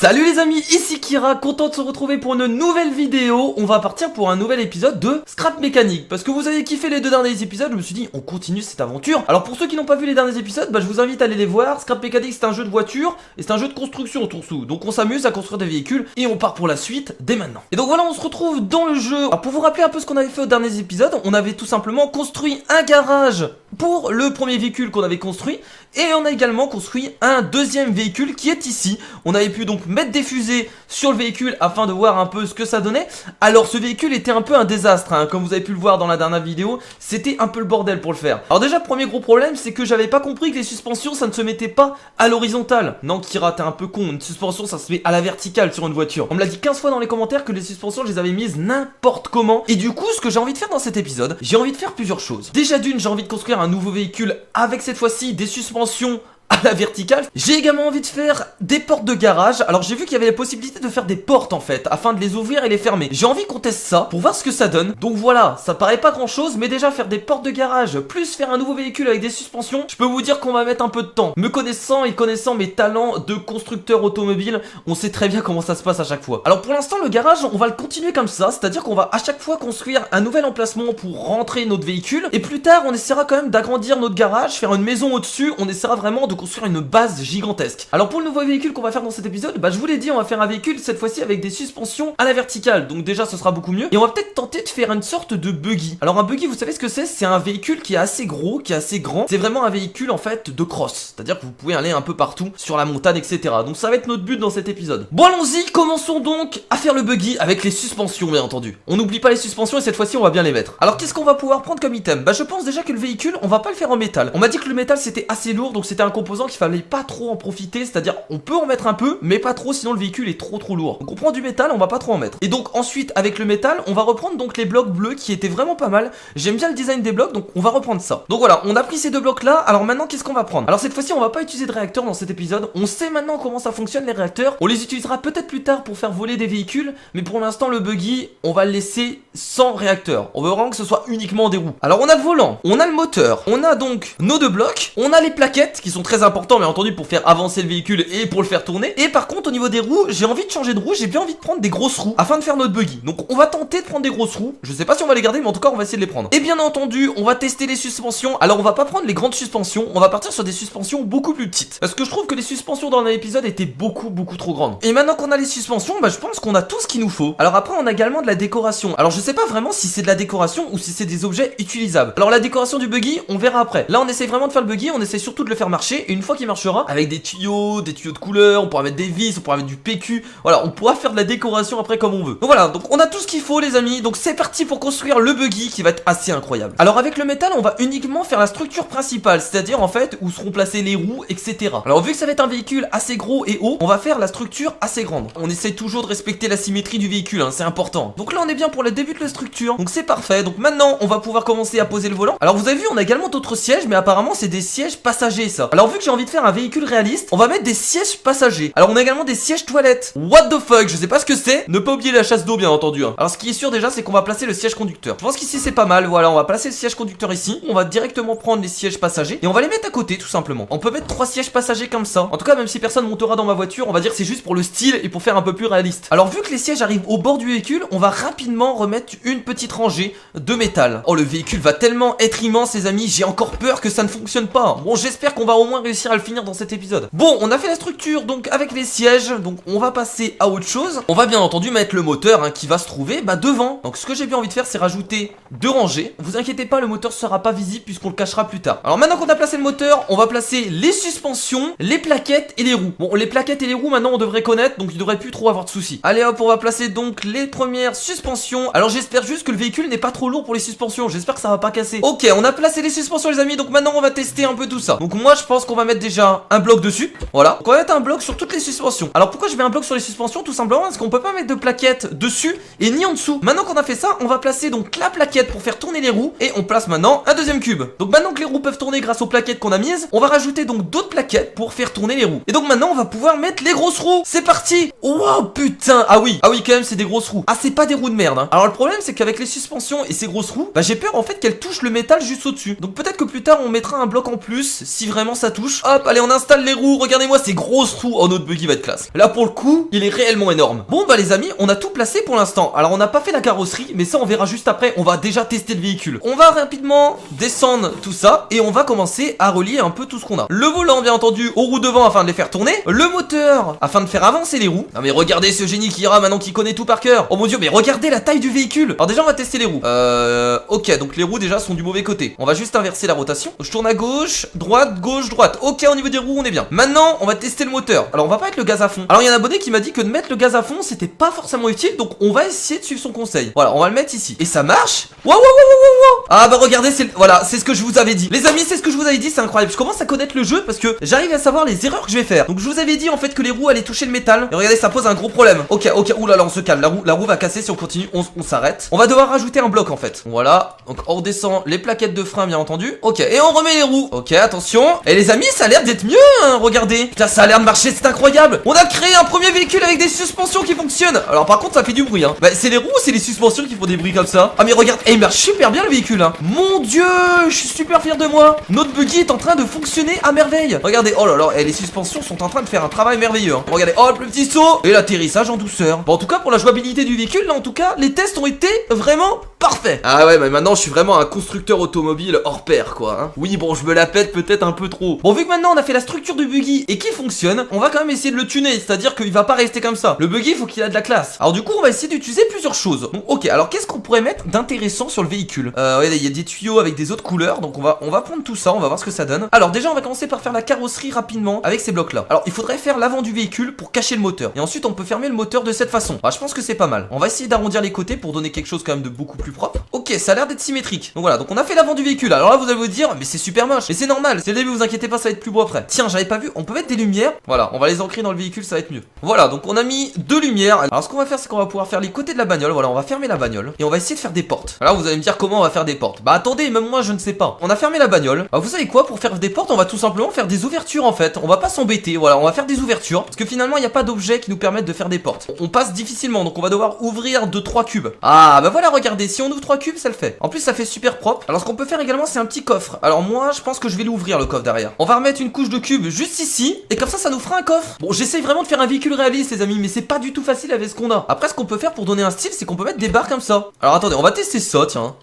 Salut les amis, ici Kira, content de se retrouver pour une nouvelle vidéo. On va partir pour un nouvel épisode de Scrap Mécanique. Parce que vous avez kiffé les deux derniers épisodes, je me suis dit on continue cette aventure. Alors pour ceux qui n'ont pas vu les derniers épisodes, je vous invite à aller les voir. Scrap Mécanique c'est un jeu de voiture et c'est un jeu de construction autour sous. Donc on s'amuse à construire des véhicules et on part pour la suite dès maintenant. Et donc voilà, on se retrouve dans le jeu. Alors pour vous rappeler un peu ce qu'on avait fait aux derniers épisodes, on avait tout simplement construit un garage pour le premier véhicule qu'on avait construit. Et on a également construit un deuxième véhicule qui est ici. On avait pu donc mettre des fusées sur le véhicule afin de voir un peu ce que ça donnait. Alors ce véhicule était un peu un désastre, hein. Comme vous avez pu le voir dans la dernière vidéo, c'était un peu le bordel pour le faire. Alors déjà, premier gros problème, c'est que j'avais pas compris que les suspensions ça ne se mettait pas à l'horizontale. Non Kira, t'es un peu con, une suspension ça se met à la verticale sur une voiture. On me l'a dit 15 fois dans les commentaires que les suspensions je les avais mises n'importe comment. Et du coup ce que j'ai envie de faire dans cet épisode, j'ai envie de faire plusieurs choses. Déjà d'une, j'ai envie de construire un nouveau véhicule avec cette fois-ci des suspensions à la verticale. J'ai également envie de faire des portes de garage. Alors j'ai vu qu'il y avait la possibilité de faire des portes en fait, afin de les ouvrir et les fermer. J'ai envie qu'on teste ça pour voir ce que ça donne. Donc voilà, ça paraît pas grand chose, mais déjà faire des portes de garage plus faire un nouveau véhicule avec des suspensions, je peux vous dire qu'on va mettre un peu de temps. Me connaissant et connaissant mes talents de constructeur automobile, on sait très bien comment ça se passe à chaque fois. Alors pour l'instant le garage on va le continuer comme ça, c'est-à-dire qu'on va à chaque fois construire un nouvel emplacement pour rentrer notre véhicule. Et plus tard on essaiera quand même d'agrandir notre garage, faire une maison au-dessus. On essaiera vraiment de construire une base gigantesque. Alors pour le nouveau véhicule qu'on va faire dans cet épisode, je vous l'ai dit, on va faire un véhicule cette fois-ci avec des suspensions à la verticale. Donc déjà ce sera beaucoup mieux. Et on va peut-être tenter de faire une sorte de buggy. Alors un buggy, vous savez ce que c'est? C'est un véhicule qui est assez gros, qui est assez grand. C'est vraiment un véhicule en fait de cross. C'est-à-dire que vous pouvez aller un peu partout sur la montagne, etc. Donc ça va être notre but dans cet épisode. Bon allons-y, commençons donc à faire le buggy avec les suspensions bien entendu. On n'oublie pas les suspensions et cette fois-ci on va bien les mettre. Alors qu'est-ce qu'on va pouvoir prendre comme item? Je pense déjà que le véhicule, on va pas le faire en métal. On m'a dit que le métal c'était assez lourd, donc c'était un composant qu'il fallait pas trop en profiter, c'est-à-dire on peut en mettre un peu mais pas trop, sinon le véhicule est trop lourd. Donc on prend du métal, on va pas trop en mettre. Et donc ensuite avec le métal on va reprendre donc les blocs bleus qui étaient vraiment pas mal. J'aime bien le design des blocs, donc on va reprendre ça. Donc voilà, on a pris ces deux blocs là. Alors maintenant qu'est-ce qu'on va prendre? Alors cette fois-ci on va pas utiliser de réacteurs dans cet épisode. On sait maintenant comment ça fonctionne les réacteurs. On les utilisera peut-être plus tard pour faire voler des véhicules, mais pour l'instant le buggy on va le laisser sans réacteur. On veut vraiment que ce soit uniquement des roues. Alors on a le volant, on a le moteur, on a donc nos deux blocs, on a les plaquettes qui sont très importants bien entendu pour faire avancer le véhicule et pour le faire tourner. Et par contre au niveau des roues, j'ai envie de changer de roue, j'ai bien envie de prendre des grosses roues afin de faire notre buggy. Donc on va tenter de prendre des grosses roues. Je sais pas si on va les garder, mais en tout cas on va essayer de les prendre. Et bien entendu on va tester les suspensions. Alors on va pas prendre les grandes suspensions, on va partir sur des suspensions beaucoup plus petites, parce que je trouve que les suspensions dans l'épisode étaient beaucoup trop grandes. Et maintenant qu'on a les suspensions, je pense qu'on a tout ce qu'il nous faut. Alors après on a également de la décoration. Alors je sais pas vraiment si c'est de la décoration ou si c'est des objets utilisables. Alors la décoration du buggy on verra après. Là on essaye vraiment de faire le buggy, on essaie surtout de le faire marcher. Et une fois qu'il marchera, avec des tuyaux de couleur, on pourra mettre des vis, on pourra mettre du PQ. Voilà, on pourra faire de la décoration après comme on veut. Donc voilà, donc on a tout ce qu'il faut les amis. Donc c'est parti pour construire le buggy qui va être assez incroyable. Alors avec le métal on va uniquement faire la structure principale, c'est-à-dire en fait où seront placées les roues, etc. Alors vu que ça va être un véhicule assez gros et haut, on va faire la structure assez grande. On essaie toujours de respecter la symétrie du véhicule, hein, c'est important. Donc là on est bien pour le début de la structure. Donc c'est parfait. Donc maintenant on va pouvoir commencer à poser le volant. Alors vous avez vu on a également d'autres sièges, mais apparemment c'est des sièges passagers ça. Alors vu que j'ai envie de faire un véhicule réaliste, on va mettre des sièges passagers. Alors on a également des sièges toilettes. What the fuck, je sais pas ce que c'est. Ne pas oublier la chasse d'eau bien entendu, hein. Alors ce qui est sûr déjà c'est qu'on va placer le siège conducteur. Je pense qu'ici c'est pas mal. Voilà, on va placer le siège conducteur ici. On va directement prendre les sièges passagers et on va les mettre à côté tout simplement. On peut mettre 3 sièges passagers comme ça. En tout cas même si personne montera dans ma voiture, on va dire que c'est juste pour le style et pour faire un peu plus réaliste. Alors vu que les sièges arrivent au bord du véhicule, on va rapidement remettre une petite rangée de métal. Oh le véhicule va tellement être immense les amis, j'ai encore peur que ça ne fonctionne pas. Bon j'espère qu'on va au moins réussir à le finir dans cet épisode. Bon on a fait la structure donc avec les sièges, donc on va passer à autre chose. On va bien entendu mettre le moteur hein, qui va se trouver devant. Donc ce que j'ai bien envie de faire c'est rajouter 2 rangées. Vous inquiétez pas, le moteur sera pas visible puisqu'on le cachera plus tard. Alors maintenant qu'on a placé le moteur, on va placer les suspensions, les plaquettes et les roues. Bon les plaquettes et les roues maintenant on devrait connaître, donc il devrait plus trop avoir de soucis. Allez hop, on va placer donc les premières suspensions. Alors j'espère juste que le véhicule n'est pas trop lourd pour les suspensions, j'espère que ça va pas casser. Ok, on a placé les suspensions les amis, donc maintenant on va tester un peu tout ça. Donc moi je pense qu'on va mettre déjà un bloc dessus. Voilà, donc on va mettre un bloc sur toutes les suspensions. Alors pourquoi je mets un bloc sur les suspensions? Tout simplement parce qu'on peut pas mettre de plaquettes dessus et ni en dessous. Maintenant qu'on a fait ça, on va placer donc la plaquette pour faire tourner les roues. Et on place maintenant un deuxième cube. Donc maintenant que les roues peuvent tourner grâce aux plaquettes qu'on a mises, on va rajouter donc d'autres plaquettes pour faire tourner les roues. Et donc maintenant on va pouvoir mettre les grosses roues. C'est parti. Oh putain. Ah oui quand même c'est des grosses roues. Ah c'est pas des roues de merde hein. Alors le problème c'est qu'avec les suspensions et ces grosses roues, j'ai peur en fait qu'elles touchent le métal juste au dessus. Donc peut-être que plus tard on mettra un bloc en plus si vraiment ça touche. touche. Hop, allez, on installe les roues. Regardez-moi ces grosses roues. Oh, notre buggy va être classe. Là, pour le coup, il est réellement énorme. Bon, bah les amis, on a tout placé pour l'instant. Alors, on n'a pas fait la carrosserie, mais ça, on verra juste après. On va déjà tester le véhicule. On va rapidement descendre tout ça et on va commencer à relier un peu tout ce qu'on a. Le volant, bien entendu, aux roues devant afin de les faire tourner. Le moteur afin de faire avancer les roues. Non, mais regardez ce génie qui ira maintenant qui connaît tout par cœur. Oh mon dieu, mais regardez la taille du véhicule. Alors, déjà, on va tester les roues. Ok, donc les roues déjà sont du mauvais côté. On va juste inverser la rotation. Je tourne à gauche, droite, gauche, droite. Ok, au niveau des roues, on est bien. Maintenant, on va tester le moteur. Alors, on va pas mettre le gaz à fond. Alors, il y a un abonné qui m'a dit que de mettre le gaz à fond, c'était pas forcément utile. Donc, on va essayer de suivre son conseil. Voilà, on va le mettre ici. Et ça marche. Waouh, waouh, waouh, waouh. Ah, bah regardez, voilà, c'est ce que je vous avais dit. Les amis, c'est ce que je vous avais dit, c'est incroyable. Je commence à connaître le jeu parce que j'arrive à savoir les erreurs que je vais faire. Donc, je vous avais dit en fait que les roues allaient toucher le métal. Et regardez, ça pose un gros problème. Ok, oulala, on se calme. La roue va casser si on continue. On s'arrête. On va devoir rajouter un bloc en fait. Voilà. Donc, on redescend les plaquettes de frein, bien entendu. Ok, et on remet les roues. Ok, attention. Et les amis, ça a l'air d'être mieux, hein, regardez. Putain, ça a l'air de marcher, c'est incroyable. On a créé un premier véhicule avec des suspensions qui fonctionnent. Alors, par contre, ça fait du bruit, hein. Bah, c'est les roues ou c'est les suspensions qui font des bruits comme ça? Ah, mais regarde, il marche super bien le véhicule, hein. Mon dieu, je suis super fier de moi. Notre buggy est en train de fonctionner à merveille. Regardez, oh là là, et les suspensions sont en train de faire un travail merveilleux, hein. Regardez, oh, le petit saut et l'atterrissage en douceur. Bon, en tout cas, pour la jouabilité du véhicule, là, en tout cas, les tests ont été vraiment parfaits. Ah ouais, mais maintenant, je suis vraiment un constructeur automobile hors pair, quoi, hein. Oui, bon, je me la pète peut-être un peu trop. Bon, vu que maintenant, on a fait la structure du buggy et qu'il fonctionne, on va quand même essayer de le tuner, c'est-à-dire qu'il va pas rester comme ça. Le buggy, il faut qu'il a de la classe. Alors, du coup, on va essayer d'utiliser plusieurs choses. Donc, ok, alors qu'est-ce qu'on pourrait mettre d'intéressant sur le véhicule? Regardez, il y a des tuyaux avec des autres couleurs, donc on va prendre tout ça, on va voir ce que ça donne. Alors, déjà, on va commencer par faire la carrosserie rapidement avec ces blocs-là. Alors, il faudrait faire l'avant du véhicule pour cacher le moteur. Et ensuite, on peut fermer le moteur de cette façon. Ah, je pense que c'est pas mal. On va essayer d'arrondir les côtés pour donner quelque chose quand même de beaucoup plus propre. Ok, ça a l'air d'être symétrique. Donc voilà, donc on a fait l'avant du véhicule. Alors là, vous allez vous dire, mais c'est super moche. Mais c'est normal, c'est le début, vous inquiétez pas, ça va être plus beau après. Tiens, j'avais pas vu, on peut mettre des lumières. Voilà, on va les ancrer dans le véhicule, ça va être mieux. Voilà, donc on a mis deux lumières. Alors ce qu'on va faire, c'est qu'on va pouvoir faire les côtés de la bagnole. Voilà, on va fermer la bagnole et on va essayer de faire des portes. Alors vous allez me dire comment on va faire des portes. Bah attendez, même moi je ne sais pas. On a fermé la bagnole. Alors vous savez quoi, pour faire des portes, on va tout simplement faire des ouvertures en fait. On va pas s'embêter, voilà, on va faire des ouvertures. Parce que finalement, il n'y a pas d'objet qui nous permettent de faire des portes. On passe difficilement, donc on va devoir ouvrir 2-3 cubes. Ah bah voilà, regardez, si on ouvre 3 cubes, ça le fait. En plus, ça fait super propre. Alors ce qu'on peut faire également, c'est un petit coffre. Alors moi, je pense que je vais l'ouvrir le coffre derrière. On va remettre une couche de cubes juste ici, et comme ça nous fera un coffre. Bon, j'essaye vraiment de faire un véhicule réaliste, les amis, mais c'est pas du tout facile avec ce qu'on a. Après, ce qu'on peut faire pour donner un style, c'est qu'on peut mettre des barres comme ça. Alors attendez, on va tester ça, tiens.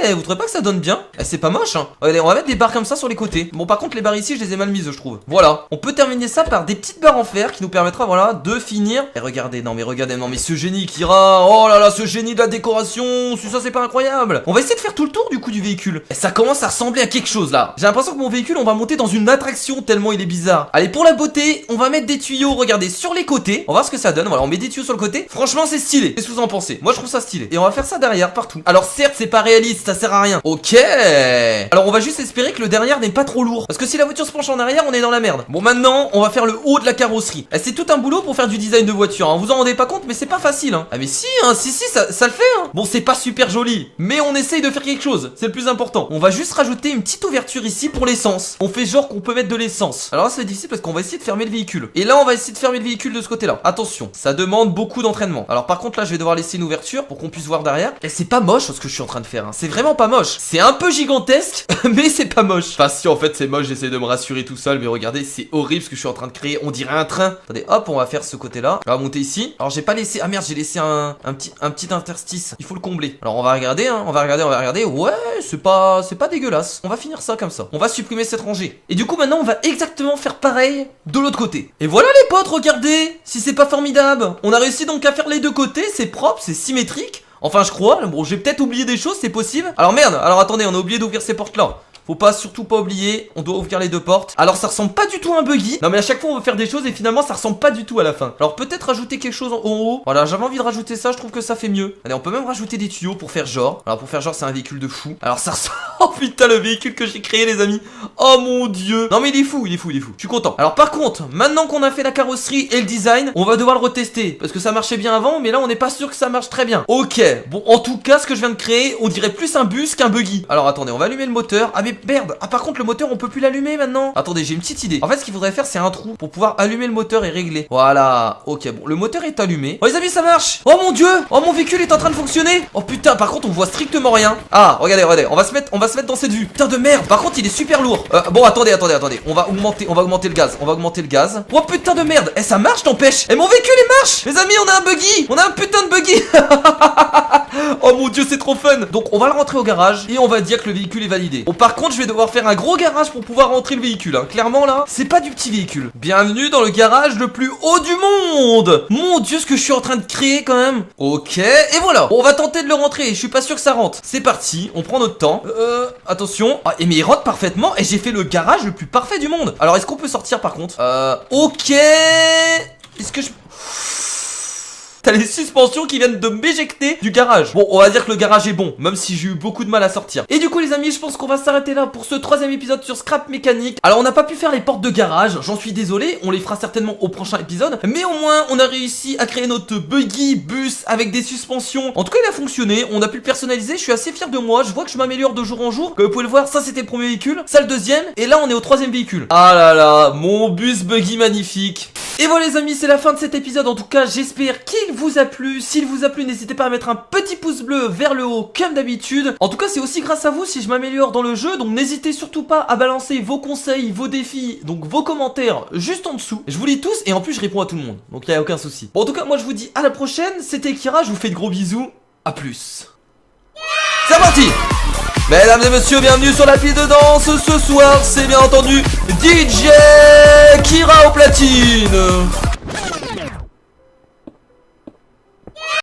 Vous trouvez pas que ça donne bien? C'est pas moche, hein. Regardez, on va mettre des barres comme ça sur les côtés. Bon, par contre, les barres ici, je les ai mal mises, je trouve. Voilà. On peut terminer ça par des petites barres en fer qui nous permettra, voilà, de finir. Et regardez, non, mais ce génie qui ira. Oh là là, ce génie de la décoration. Ça, c'est pas incroyable. On va essayer de faire tout le tour du coup du véhicule. Et ça commence à ressembler à quelque chose là. J'ai l'impression que mon véhicule, on va monter dans une attraction tellement il est bizarre. Allez, pour la beauté, on va mettre des tuyaux, regardez, sur les côtés. On va voir ce que ça donne. Voilà, on met des tuyaux sur le côté. Franchement, c'est stylé. Qu'est-ce que vous en pensez? Moi, je trouve ça stylé. Et on va faire ça derrière, partout. Alors, certes, c'est pas réaliste, ça sert à rien. Ok. Alors on va juste espérer que le derrière n'est pas trop lourd. Parce que si la voiture se penche en arrière, on est dans la merde. Bon, maintenant, on va faire le haut de la carrosserie. C'est tout un boulot pour faire du design de voiture, hein. Vous en rendez pas compte, mais c'est pas facile, hein. Ah mais si, hein, si, ça le fait, hein. Bon, c'est pas super joli, mais on essaye de faire quelque chose. C'est le plus important. On va juste rajouter une petite ouverture ici pour l'essence. On fait genre qu'on peut mettre de l'essence. Alors là, c'est difficile parce qu'on va essayer de fermer le véhicule. Et là, on va essayer de fermer le véhicule de ce côté-là. Attention, ça demande beaucoup d'entraînement. Alors par contre, là, je vais devoir laisser une ouverture pour qu'on puisse voir derrière. Et c'est pas moche ce que je suis en train de faire, hein. C'est vraiment pas moche. C'est un peu gigantesque, mais c'est pas moche. Enfin, si en fait c'est moche, j'essaie de me rassurer tout seul, mais regardez, c'est horrible ce que je suis en train de créer. On dirait un train. Attendez, hop, on va faire ce côté-là. On va monter ici. Alors, j'ai pas laissé. Ah merde, j'ai laissé un petit interstice. Il faut le combler. Alors, on va regarder, hein. On va regarder. Ouais, c'est pas dégueulasse. On va finir ça comme ça. On va supprimer cette rangée. Et du coup, maintenant, on va exactement faire pareil de l'autre côté. Et voilà, les potes, regardez. Si c'est pas formidable. On a réussi donc à faire les deux côtés. C'est propre, c'est symétrique. Enfin, je crois. Bon, j'ai peut-être oublié des choses, c'est possible. Alors merde, alors attendez, on a oublié d'ouvrir ces portes-là. Faut surtout pas oublier, on doit ouvrir les deux portes. Alors ça ressemble pas du tout à un buggy. Non mais à chaque fois on veut faire des choses et finalement ça ressemble pas du tout à la fin. Alors peut-être rajouter quelque chose en haut. Voilà, j'avais envie de rajouter ça, je trouve que ça fait mieux. Allez, on peut même rajouter des tuyaux pour faire genre. Alors pour faire genre c'est un véhicule de fou. Alors ça ressemble... Oh putain, le véhicule que j'ai créé, les amis. Oh mon dieu. Non mais il est fou. Je suis content. Alors par contre, maintenant qu'on a fait la carrosserie et le design, on va devoir le retester. Parce que ça marchait bien avant, mais là on n'est pas sûr que ça marche très bien. Ok, bon en tout cas ce que je viens de créer, on dirait plus un bus qu'un buggy. Alors attendez, on va allumer le moteur. Ah mais mais merde. Ah par contre le moteur on peut plus l'allumer maintenant. Attendez, j'ai une petite idée. En fait ce qu'il faudrait faire c'est un trou pour pouvoir allumer le moteur et régler. Voilà, ok bon, le moteur est allumé. Oh les amis ça marche. Oh mon dieu. Oh mon véhicule est en train de fonctionner. Oh putain par contre on voit strictement rien. Ah regardez, on va se mettre dans cette vue. Putain de merde. Par contre il est super lourd. Bon attendez. On va augmenter le gaz. Oh putain de merde. Eh ça marche n'empêche. Eh mon véhicule il marche. Les amis on a un buggy. On a un putain de buggy. Oh mon dieu c'est trop fun. Donc on va le rentrer au garage et on va dire que le véhicule est validé. Bon par contre je vais devoir faire un gros garage pour pouvoir rentrer le véhicule hein. Clairement là c'est pas du petit véhicule. Bienvenue dans le garage le plus haut du monde. Mon dieu ce que je suis en train de créer quand même. Ok et voilà. Bon, on va tenter de le rentrer. Je suis pas sûr que ça rentre. C'est parti. On prend notre temps. Attention. Ah et mais il rentre parfaitement. Et j'ai fait le garage le plus parfait du monde. Alors est-ce qu'on peut sortir par contre? Ok. Est-ce que je... T'as les suspensions qui viennent de m'éjecter du garage. Bon, on va dire que le garage est bon, même si j'ai eu beaucoup de mal à sortir. Et du coup les amis, je pense qu'on va s'arrêter là pour ce 3e épisode sur Scrap Mécanique. Alors on n'a pas pu faire les portes de garage, j'en suis désolé, on les fera certainement au prochain épisode. Mais au moins on a réussi à créer notre buggy bus avec des suspensions. En tout cas il a fonctionné, on a pu le personnaliser, je suis assez fier de moi. Je vois que je m'améliore de jour en jour. Comme vous pouvez le voir, ça c'était le premier véhicule, ça le deuxième. Et là on est au 3e véhicule. Ah là là, mon bus buggy magnifique. Et voilà les amis, c'est la fin de cet épisode. En tout cas j'espère qu'il vous a plu. S'il vous a plu, n'hésitez pas à mettre un petit pouce bleu vers le haut comme d'habitude. En tout cas c'est aussi grâce à vous si je m'améliore dans le jeu. Donc n'hésitez surtout pas à balancer vos conseils, vos défis, donc vos commentaires juste en dessous. Je vous lis tous et en plus je réponds à tout le monde. Donc il n'y a aucun souci. Bon en tout cas moi je vous dis à la prochaine. C'était Kira, je vous fais de gros bisous. A plus. C'est parti. Mesdames et messieurs, bienvenue sur la piste de danse. Ce soir, c'est bien entendu DJ Kira au platine.